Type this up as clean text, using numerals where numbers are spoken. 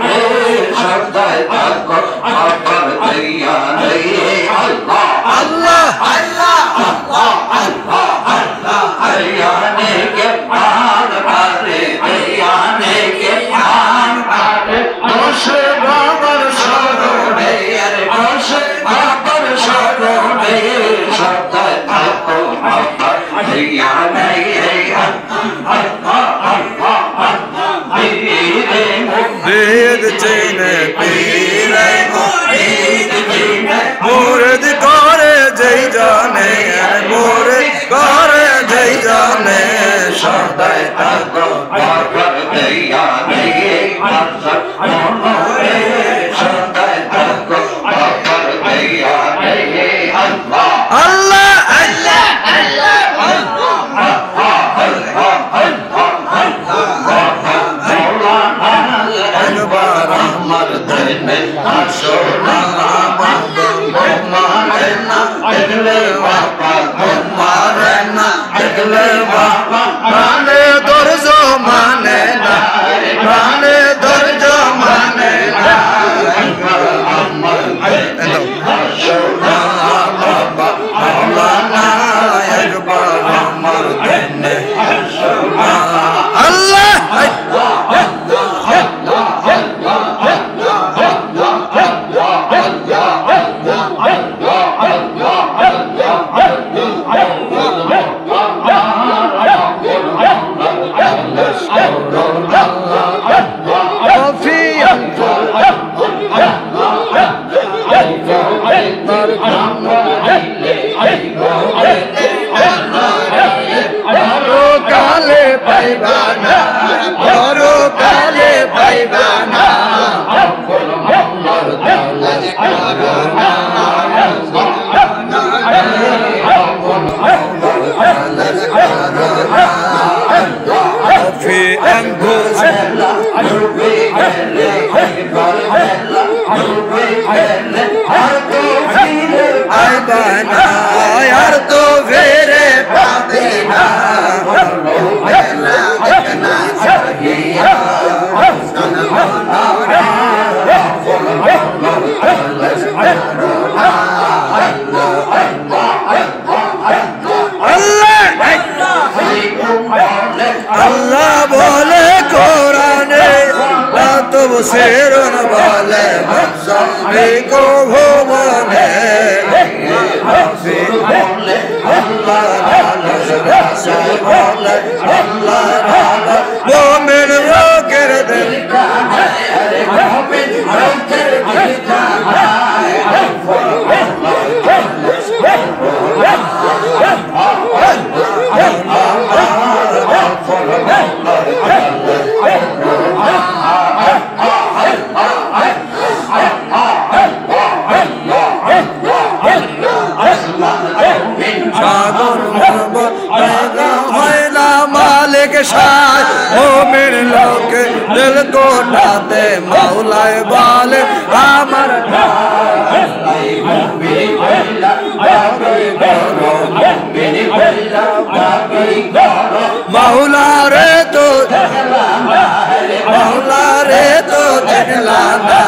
রে সদায় থাকো আমার দয়ালে আল্লাহ আল্লাহ আল্লাহ আল্লাহ আল্লাহ আল্লাহ আয়ানে কে পার পারে আয়ানে কে পার পারে বসে বাবার শরণে আরে বসে বাবার শরণে সদায় থাকো আমার দয়ালে मुरीद चीने पीरे मुरीद करे जय जाने मुरीद करे जय जाने সদায় থাকো বাবার দয়ালে সদায় থাকো বাবার দয়ালে আল্লাহ अल्लाह আল্লাহ আল্লাহ একবার আমার দেনে আসো না মারে না দেখলে বাবা মারে না দেখলে বাবা प्राणे दर्ज माने ना प्राणे दर्ज माने ना আমার দেনে আসো না বাবা मौलाना एक बार अमर देने अल्लाह काले पैबाना औरो काले पैबाना في أنفسنا أيبانا यार तो फेरे पातेना अल्लाह बोले कुराने ला तुबसिरुन बोले मक़सदी को भुवने मोमिन रोकर दिल मालिक शाह मोमिन लोग दिल को डाते मौलाए बाले अमर मौला रे तो जगलाना